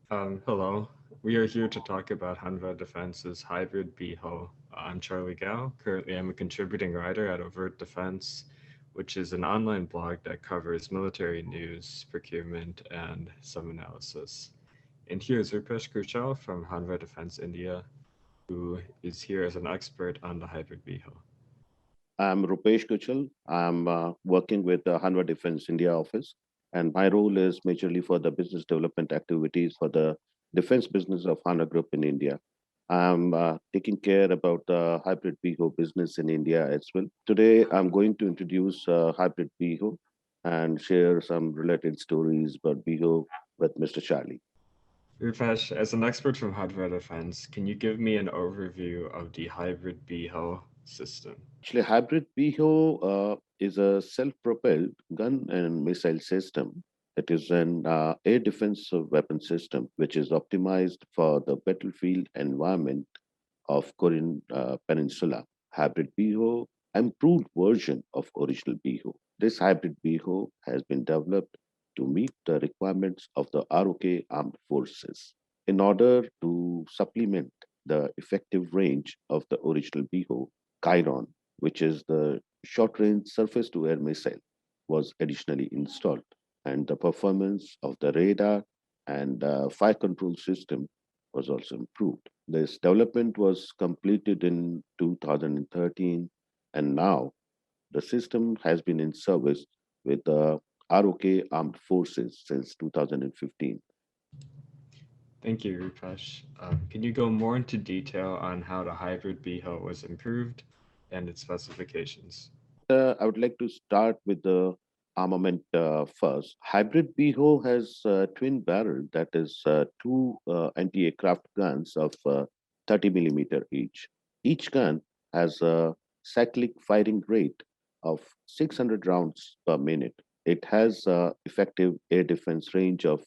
Hello. We are here to talk about Hanwha Defense's Hybrid Biho. I'm Charlie Gao. Currently, I'm a contributing writer at Overt Defense, which is an online blog that covers military news, procurement, and some analysis. And here's Rupesh Kuchal from Hanwha Defense India, who is here as an expert on the Hybrid Biho. I'm Rupesh Kuchal. I'm working with the Hanwha Defense India office, and my role is majorly for the business development activities for the defense business of Hanwha Group in India. I'm taking care about the hybrid Biho business in India as well. Today, I'm going to introduce hybrid Biho and share some related stories about Biho with Mr. Charlie. Rupesh, as an expert from Hanwha Defense, can you give me an overview of the Hybrid Biho system? Actually, hybrid Biho is a self-propelled gun and missile system. It is an air defense weapon system which is optimized for the battlefield environment of Korean Peninsula. Hybrid Biho, improved version of original Biho. This hybrid Biho has been developed to meet the requirements of the ROK armed forces. In order to supplement the effective range of the original Biho, Chiron, which is the short range surface to air missile, was additionally installed, and the performance of the radar and fire control system was also improved. This development was completed in 2013, and now the system has been in service with the ROK Armed Forces since 2015. Thank you, Rupesh. Can you go more into detail on how the hybrid BHO was improved and its specifications? I would like to start with the armament first. Hybrid Biho has twin barrel, that is two anti-aircraft guns of 30 millimeter each. Each gun has a cyclic firing rate of 600 rounds per minute. It has effective air defense range of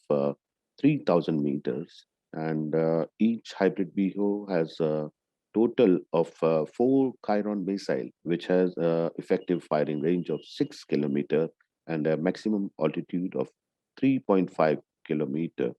3,000 meters, and each hybrid Biho has a total of four Chiron missile, which has effective firing range of 6 kilometer and a maximum altitude of 3.5 kilometer.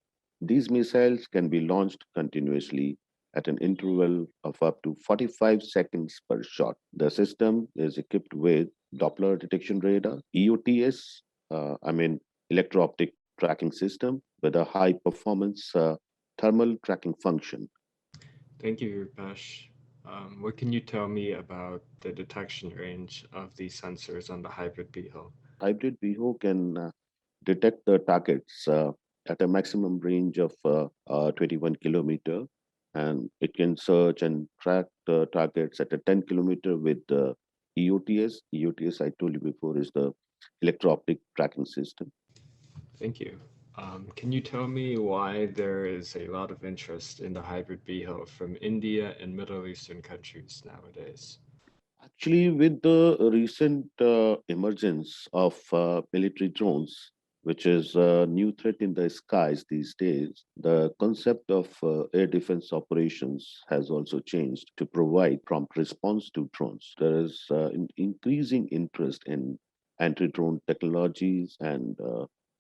These missiles can be launched continuously at an interval of up to 45 seconds per shot. The system is equipped with Doppler detection radar, EOTS, I mean electro-optic tracking system with a high performance thermal tracking function. Thank you, Rupesh. What can you tell me about the detection range of these sensors on the hybrid BHO? Hybrid Biho can detect the targets at a maximum range of 21 kilometer, and it can search and track the targets at a 10 kilometer with the EOTS. EOTS, I told you before, is the electro-optic tracking system. Thank you. Can you tell me why there is a lot of interest in the hybrid BHO from India and Middle Eastern countries nowadays? Actually, with the recent emergence of military drones, which is a new threat in the skies these days, the concept of air defense operations has also changed to provide prompt response to drones. There is an increasing interest in anti drone technologies and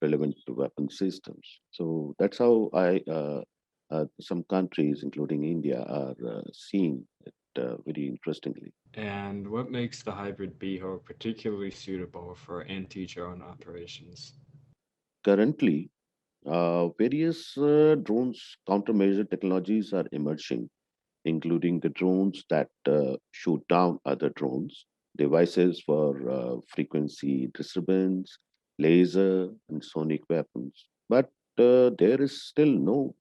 relevant weapon systems. So that's how some countries, including India, are seeing it very interestingly. And what makes the hybrid BHO particularly suitable for anti-drone operations? Currently, various drones countermeasure technologies are emerging, including the drones that shoot down other drones, devices for frequency disturbance, laser, and sonic weapons. But there is still no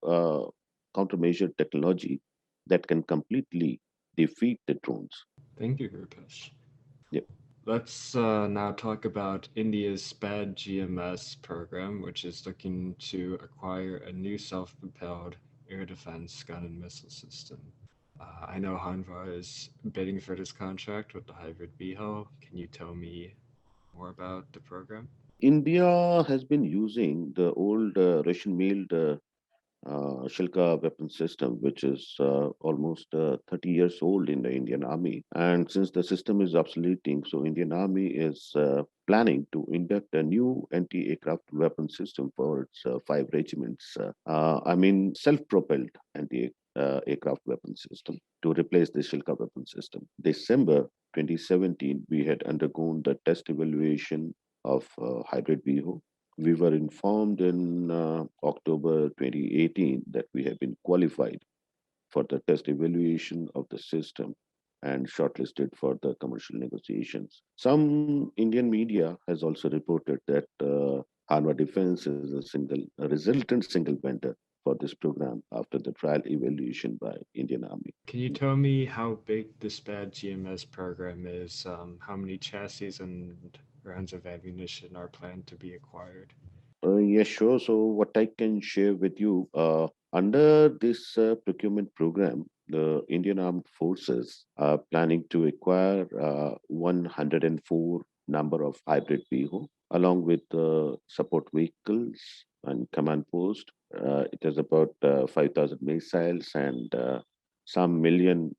countermeasure technology that can completely defeat the drones. Thank you, Rupesh. Yeah. Let's now talk about India's SPAD-GMS program, which is looking to acquire a new self-propelled air defense gun and missile system. I know Hanwha is bidding for this contract with the hybrid BHO. Can you tell me more about the program? India has been using the old Russian-made Shilka weapon system, which is almost 30 years old in the Indian Army. And since the system is obsoleting, so Indian Army is planning to induct a new anti-aircraft weapon system for its five regiments. Self-propelled anti-aircraft weapon system to replace the Shilka weapon system. December 2017, we had undergone the test evaluation of Hybrid Biho. We were informed in October 2018 that we have been qualified for the test evaluation of the system and shortlisted for the commercial negotiations. Some Indian media has also reported that Hanwha Defense is a resultant single vendor for this program after the trial evaluation by Indian Army. Can you tell me how big the SPAD-GMS program is? How many chassis and rounds of ammunition are planned to be acquired? Yes, sure. So, what I can share with you, under this procurement program, the Indian Armed Forces are planning to acquire 104 number of hybrid Biho, along with support vehicles and command post. It is about 5,000 missiles and some million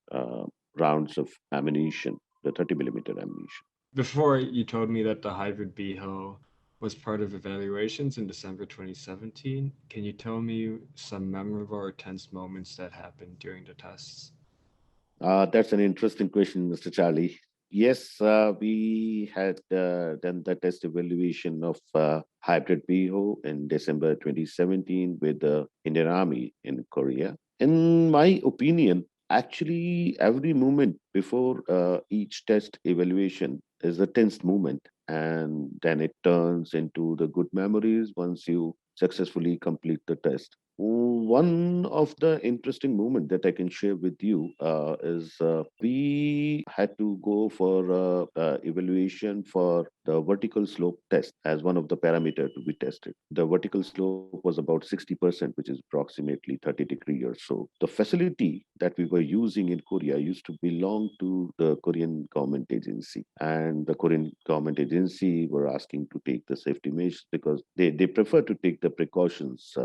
rounds of ammunition, the 30 millimeter ammunition. Before, you told me that the Hybrid Biho was part of evaluations in December 2017. Can you tell me some memorable or tense moments that happened during the tests? That's an interesting question, Mr. Charlie. Yes, we had done the test evaluation of Hybrid Biho in December 2017 with the Indian Army in Korea. In my opinion, actually, every moment before each test evaluation is a tense moment, and then it turns into the good memories once you successfully complete the test. One of the interesting moment that I can share with you is we had to go for evaluation for the vertical slope test as one of the parameter to be tested. The vertical slope was about 60%, which is approximately 30 degrees or so. The facility that we were using in Korea used to belong to the Korean government agency, and the Korean government agency were asking to take the safety measures because they prefer to take the precautions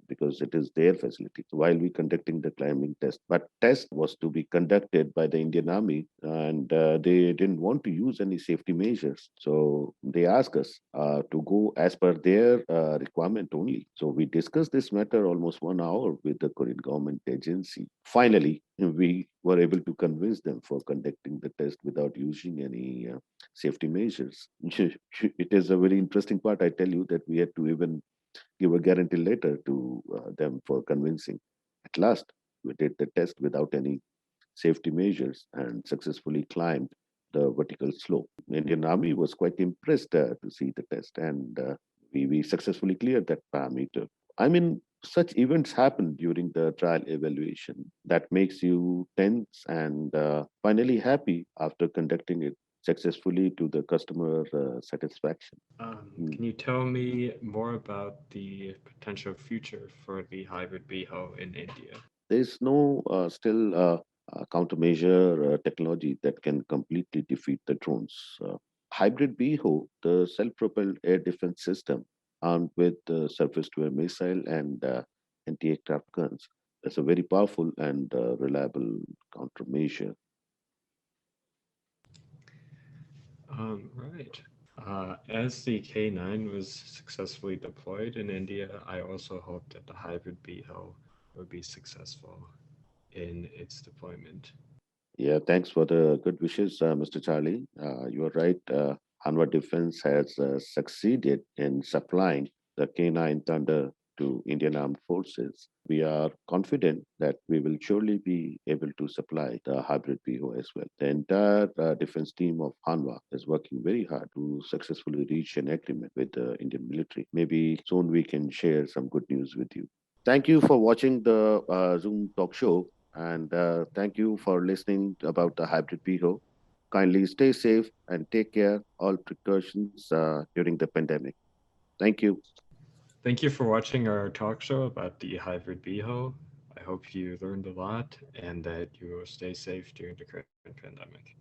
because it is their facility while we conducting the climbing test. But test was to be conducted by the Indian Army, and they didn't want to use any safety measures. So they asked us to go as per their requirement only. So we discussed this matter almost 1 hour with the Korean government agency. Finally, we were able to convince them for conducting the test without using any safety measures. It is a very interesting part. I tell you that we had to even give a guarantee letter to them for convincing. At last, we did the test without any safety measures and successfully climbed the vertical slope. The Indian Army was quite impressed to see the test, and we successfully cleared that parameter. I mean, such events happen during the trial evaluation that makes you tense and finally happy after conducting it successfully to the customer satisfaction. Mm. Can you tell me more about the potential future for the Hybrid Biho in India? There's no still countermeasure technology that can completely defeat the drones. Hybrid Biho, the self-propelled air defense system, armed with surface-to-air missile and anti-aircraft guns, is a very powerful and reliable countermeasure. Right. As the K9 was successfully deployed in India, I also hope that the Hybrid Biho would be successful in its deployment. Yeah, thanks for the good wishes, Mr. Charlie. You are right. Hanwha Defense has succeeded in supplying the K9 Thunder to Indian Armed Forces. We are confident that we will surely be able to supply the hybrid PO as well. The entire defense team of Hanwha is working very hard to successfully reach an agreement with the Indian military. Maybe soon we can share some good news with you. Thank you for watching the Zoom talk show, and thank you for listening about the hybrid PO. Kindly stay safe and take care all precautions during the pandemic. Thank you. Thank you for watching our talk show about the Hybrid Biho. I hope you learned a lot and that you will stay safe during the current pandemic.